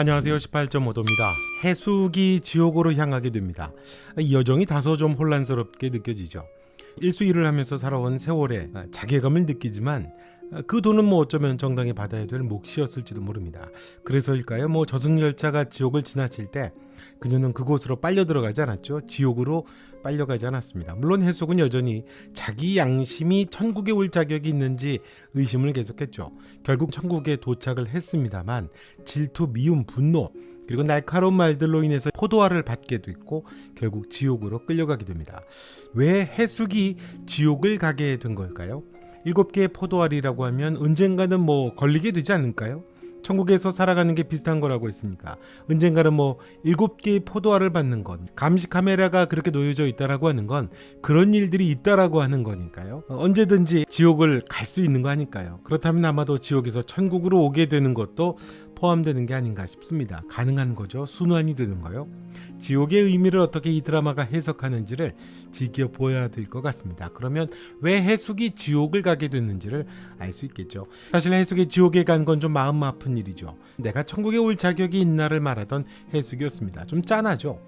안녕하세요. 18.5도입니다. 해숙이 지옥으로 향하게 됩니다. 이 여정이 다소 좀 혼란스럽게 느껴지죠. 일수일을 하면서 살아온 세월에 자괴감을 느끼지만 그 돈은 어쩌면 정당히 받아야 될 몫이었을지도 모릅니다. 그래서일까요? 저승열차가 지옥을 지나칠 때 그녀는 그곳으로 빨려 들어가지 않았죠. 지옥으로 빨려가지 않았습니다. 물론 해숙은 여전히 자기 양심이 천국에 올 자격이 있는지 의심을 계속했죠. 결국 천국에 도착을 했습니다만 질투, 미움, 분노 그리고 날카로운 말들로 인해서 포도알을 받게 됐고 결국 지옥으로 끌려가게 됩니다. 왜 해숙이 지옥을 가게 된 걸까요? 7개의 포도알이라고 하면 언젠가는 걸리게 되지 않을까요? 천국에서 살아가는 게 비슷한 거라고 했으니까 언젠가는 7개의 포도알을 받는 건, 감시 카메라가 그렇게 놓여져 있다라고 하는 건 그런 일들이 있다라고 하는 거니까요. 언제든지 지옥을 갈 수 있는 거 아닐까요? 그렇다면 아마도 지옥에서 천국으로 오게 되는 것도 포함되는 게 아닌가 싶습니다. 가능한 거죠. 순환이 되는 거요. 지옥의 의미를 어떻게 이 드라마가 해석하는지를 지켜보아야 될 것 같습니다. 그러면 왜 해숙이 지옥을 가게 됐는지를 알 수 있겠죠. 사실 해숙이 지옥에 간 건 좀 마음 아픈 일이죠. 내가 천국에 올 자격이 있나를 말하던 해숙이었습니다. 좀 짠하죠.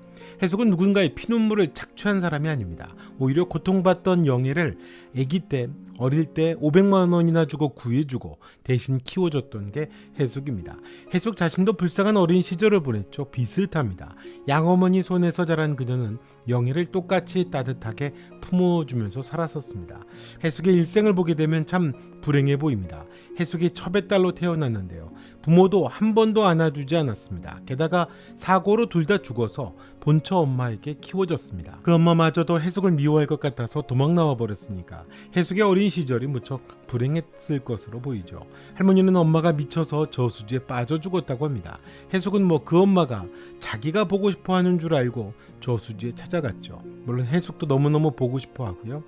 해숙은 누군가의 피눈물을 착취한 사람이 아닙니다. 오히려 고통받던 영애를 아기 때, 어릴 때 500만 원이나 주고 구해주고 대신 키워줬던 게 해숙입니다. 해숙 자신도 불쌍한 어린 시절을 보냈죠. 비슷합니다. 양어머니 손에서 자란 그녀는 영애를 똑같이 따뜻하게 품어주면서 살았었습니다. 해숙의 일생을 보게 되면 참 불행해 보입니다. 해숙이 첩의 딸로 태어났는데요. 부모도 한 번도 안아주지 않았습니다. 게다가 사고로 둘 다 죽어서 본처 엄마에게 키워졌습니다. 그 엄마마저도 해숙을 미워할 것 같아서 도망 나와 버렸으니까 해숙의 어린 시절이 무척 불행했을 것으로 보이죠. 할머니는 엄마가 미쳐서 저수지에 빠져 죽었다고 합니다. 해숙은 그 엄마가 자기가 보고 싶어 하는 줄 알고 저수지에 찾아갔죠. 물론 해숙도 너무너무 보고 싶어 하고요.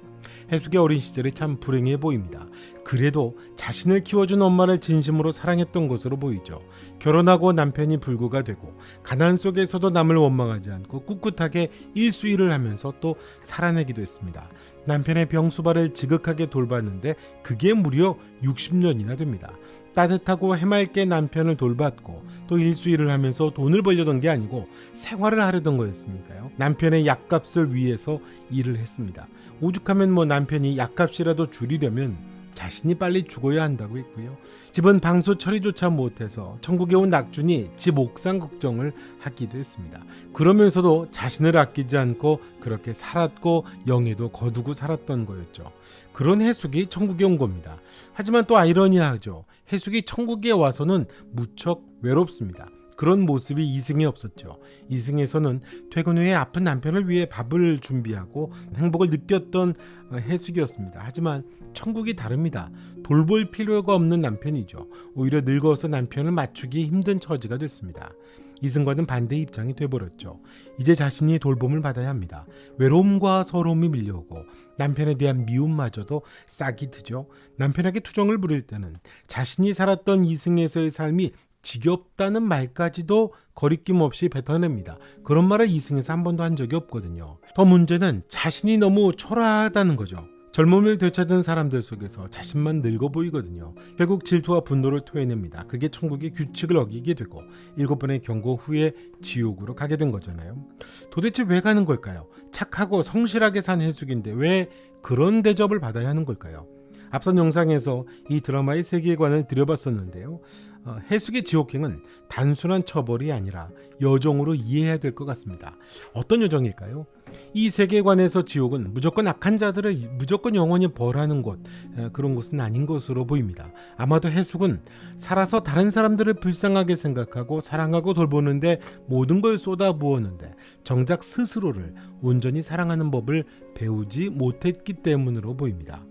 해숙의 어린 시절이 참 불행해 보입니다. 그래도 자신을 키워준 엄마를 진심으로 사랑했던 것으로 보이죠. 결혼하고 남편이 불구가 되고 가난 속에서도 남을 원망하지 않고 꿋꿋하게 일수일을 하면서 또 살아내기도 했습니다. 남편의 병수발을 지극하게 돌봤는데 그게 무려 60년이나 됩니다. 따뜻하고 해맑게 남편을 돌봤고 또 일수일을 하면서 돈을 벌려던 게 아니고 생활을 하려던 거였으니까요. 남편의 약값을 위해서 일을 했습니다. 오죽하면 남편이 약값이라도 줄이려면 자신이 빨리 죽어야 한다고 했고요. 집은 방수 처리조차 못해서 천국에 온 낙준이 집 옥상 걱정을 하기도 했습니다. 그러면서도 자신을 아끼지 않고 그렇게 살았고 영예도 거두고 살았던 거였죠. 그런 해숙이 천국에 온 겁니다. 하지만 또 아이러니하죠. 해숙이 천국에 와서는 무척 외롭습니다. 그런 모습이 이승에 없었죠. 이승에서는 퇴근 후에 아픈 남편을 위해 밥을 준비하고 행복을 느꼈던 해숙이었습니다. 하지만 천국이 다릅니다. 돌볼 필요가 없는 남편이죠. 오히려 늙어서 남편을 맞추기 힘든 처지가 됐습니다. 이승과는 반대 입장이 돼버렸죠. 이제 자신이 돌봄을 받아야 합니다. 외로움과 서러움이 밀려오고 남편에 대한 미움마저도 싹이 트죠. 남편에게 투정을 부릴 때는 자신이 살았던 이승에서의 삶이 지겹다는 말까지도 거리낌 없이 뱉어냅니다. 그런 말을 이승에서 한 번도 한 적이 없거든요. 더 문제는 자신이 너무 초라하다는 거죠. 젊음을 되찾은 사람들 속에서 자신만 늙어 보이거든요. 결국 질투와 분노를 토해냅니다. 그게 천국의 규칙을 어기게 되고 7번의 경고 후에 지옥으로 가게 된 거잖아요. 도대체 왜 가는 걸까요? 착하고 성실하게 산 해숙인데 왜 그런 대접을 받아야 하는 걸까요? 앞선 영상에서 이 드라마의 세계관을 들여봤었는데요. 해숙의 지옥행은 단순한 처벌이 아니라 여정으로 이해해야 될 것 같습니다. 어떤 여정일까요? 이 세계관에서 지옥은 무조건 악한 자들을 무조건 영원히 벌하는 곳, 그런 곳은 아닌 것으로 보입니다. 아마도 해숙은 살아서 다른 사람들을 불쌍하게 생각하고 사랑하고 돌보는데 모든 걸 쏟아부었는데 정작 스스로를 온전히 사랑하는 법을 배우지 못했기 때문으로 보입니다.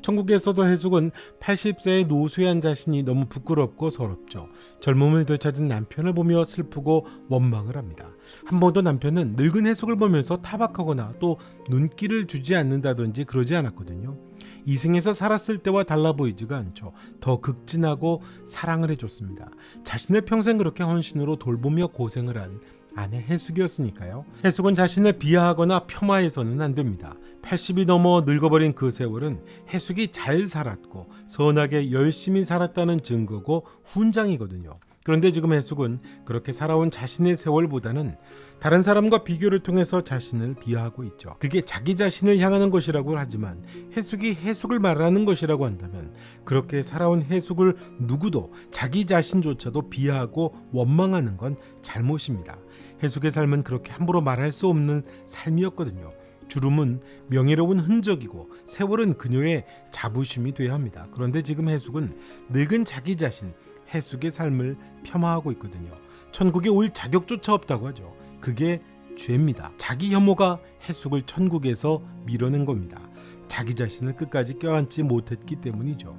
천국에서도 해숙은 80세의 노쇠한 자신이 너무 부끄럽고 서럽죠. 젊음을 되찾은 남편을 보며 슬프고 원망을 합니다. 한 번도 남편은 늙은 해숙을 보면서 타박하거나 또 눈길을 주지 않는다든지 그러지 않았거든요. 이승에서 살았을 때와 달라 보이지가 않죠. 더 극진하고 사랑을 해줬습니다. 자신을 평생 그렇게 헌신으로 돌보며 고생을 한 아내 해숙이었으니까요. 해숙은 자신을 비하하거나 폄하해서는 안 됩니다. 80이 넘어 늙어버린 그 세월은 해숙이 잘 살았고 선하게 열심히 살았다는 증거고 훈장이거든요. 그런데 지금 해숙은 그렇게 살아온 자신의 세월보다는 다른 사람과 비교를 통해서 자신을 비하하고 있죠. 그게 자기 자신을 향하는 것이라고 하지만 해숙이 해숙을 말하는 것이라고 한다면 그렇게 살아온 해숙을 누구도 자기 자신조차도 비하하고 원망하는 건 잘못입니다. 해숙의 삶은 그렇게 함부로 말할 수 없는 삶이었거든요. 주름은 명예로운 흔적이고 세월은 그녀의 자부심이 돼야 합니다. 그런데 지금 해숙은 늙은 자기 자신, 해숙의 삶을 폄하하고 있거든요. 천국에 올 자격조차 없다고 하죠. 그게 죄입니다. 자기 혐오가 해숙을 천국에서 밀어낸 겁니다. 자기 자신을 끝까지 껴안지 못했기 때문이죠.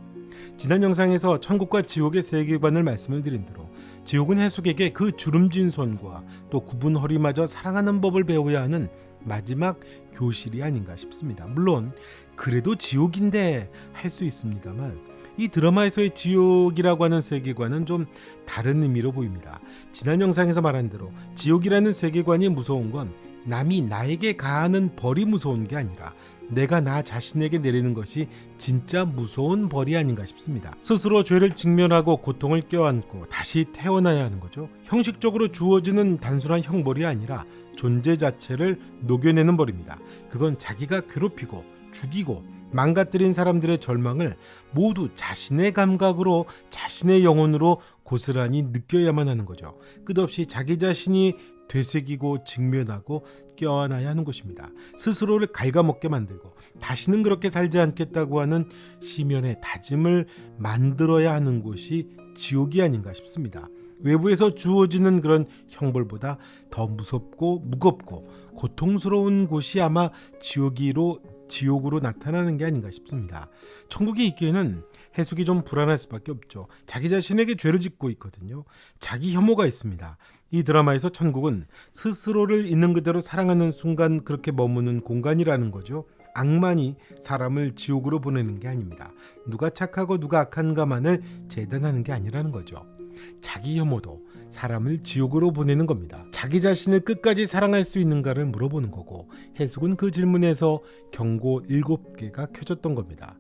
지난 영상에서 천국과 지옥의 세계관을 말씀을 드린 대로 지옥은 해숙에게 그 주름진 손과 또 굽은 허리마저 사랑하는 법을 배워야 하는 마지막 교실이 아닌가 싶습니다. 물론 그래도 지옥인데 할 수 있습니다만 이 드라마에서의 지옥이라고 하는 세계관은 좀 다른 의미로 보입니다. 지난 영상에서 말한 대로 지옥이라는 세계관이 무서운 건 남이 나에게 가하는 벌이 무서운 게 아니라 내가 나 자신에게 내리는 것이 진짜 무서운 벌이 아닌가 싶습니다. 스스로 죄를 직면하고 고통을 껴안고 다시 태어나야 하는 거죠. 형식적으로 주어지는 단순한 형벌이 아니라 존재 자체를 녹여내는 벌입니다. 그건 자기가 괴롭히고 죽이고 망가뜨린 사람들의 절망을 모두 자신의 감각으로 자신의 영혼으로 고스란히 느껴야만 하는 거죠. 끝없이 자기 자신이 되새기고 직면하고 껴안아야 하는 것입니다. 스스로를 갉아먹게 만들고 다시는 그렇게 살지 않겠다고 하는 시면의 다짐을 만들어야 하는 곳이 지옥이 아닌가 싶습니다. 외부에서 주어지는 그런 형벌보다 더 무섭고 무겁고 고통스러운 곳이 아마 지옥으로 나타나는 게 아닌가 싶습니다. 천국에 있기에는 해숙이 좀 불안할 수밖에 없죠. 자기 자신에게 죄를 짓고 있거든요. 자기 혐오가 있습니다. 이 드라마에서 천국은 스스로를 있는 그대로 사랑하는 순간 그렇게 머무는 공간이라는 거죠. 악만이 사람을 지옥으로 보내는 게 아닙니다. 누가 착하고 누가 악한가만을 재단하는 게 아니라는 거죠. 자기 혐오도 사람을 지옥으로 보내는 겁니다. 자기 자신을 끝까지 사랑할 수 있는가를 물어보는 거고 해숙은 그 질문에서 경고 7개가 켜졌던 겁니다.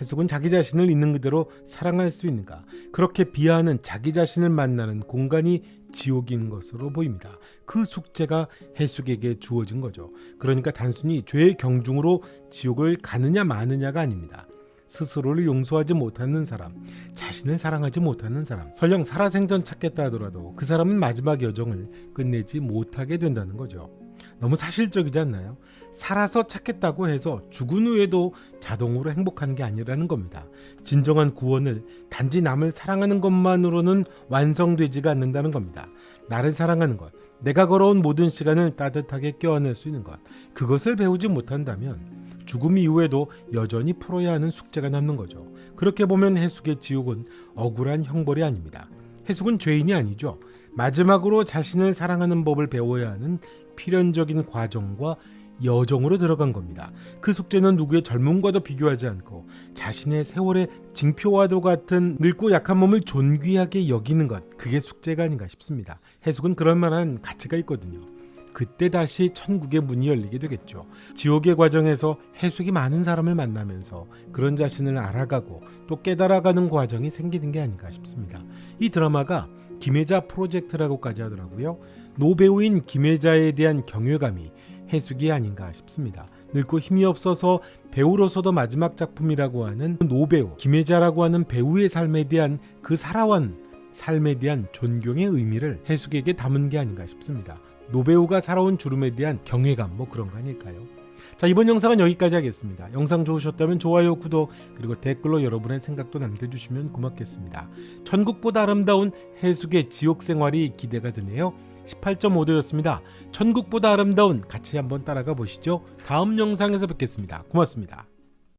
해숙은 자기 자신을 있는 그대로 사랑할 수 있는가, 그렇게 비하하는 자기 자신을 만나는 공간이 지옥인 것으로 보입니다. 그 숙제가 해숙에게 주어진 거죠. 그러니까 단순히 죄의 경중으로 지옥을 가느냐 마느냐가 아닙니다. 스스로를 용서하지 못하는 사람, 자신을 사랑하지 못하는 사람, 설령 살아생전 찾겠다 하더라도 그 사람은 마지막 여정을 끝내지 못하게 된다는 거죠. 너무 사실적이지 않나요? 살아서 찾겠다고 해서 죽은 후에도 자동으로 행복한 게 아니라는 겁니다. 진정한 구원을 단지 남을 사랑하는 것만으로는 완성되지가 않는다는 겁니다. 나를 사랑하는 것, 내가 걸어온 모든 시간을 따뜻하게 껴안을 수 있는 것, 그것을 배우지 못한다면 죽음 이후에도 여전히 풀어야 하는 숙제가 남는 거죠. 그렇게 보면 해숙의 지옥은 억울한 형벌이 아닙니다. 해숙은 죄인이 아니죠. 마지막으로 자신을 사랑하는 법을 배워야 하는 필연적인 과정과 여정으로 들어간 겁니다. 그 숙제는 누구의 젊음과도 비교하지 않고 자신의 세월의 징표와도 같은 늙고 약한 몸을 존귀하게 여기는 것, 그게 숙제가 아닌가 싶습니다. 해숙은 그럴 만한 가치가 있거든요. 그때 다시 천국의 문이 열리게 되겠죠. 지옥의 과정에서 해숙이 많은 사람을 만나면서 그런 자신을 알아가고 또 깨달아가는 과정이 생기는 게 아닌가 싶습니다. 이 드라마가 김혜자 프로젝트라고까지 하더라고요. 노배우인 김혜자에 대한 경외감이 해숙이 아닌가 싶습니다. 늙고 힘이 없어서 배우로서도 마지막 작품이라고 하는 노배우 김혜자라고 하는 배우의 삶에 대한 그 살아온 삶에 대한 존경의 의미를 해숙에게 담은 게 아닌가 싶습니다. 노배우가 살아온 주름에 대한 경외감, 뭐 그런 거 아닐까요? 자, 이번 영상은 여기까지 하겠습니다. 영상 좋으셨다면 좋아요, 구독, 그리고 댓글로 여러분의 생각도 남겨주시면 고맙겠습니다. 천국보다 아름다운 해숙의 지옥 생활이 기대가 되네요. 18.5도였습니다. 천국보다 아름다운, 같이 한번 따라가 보시죠. 다음 영상에서 뵙겠습니다. 고맙습니다.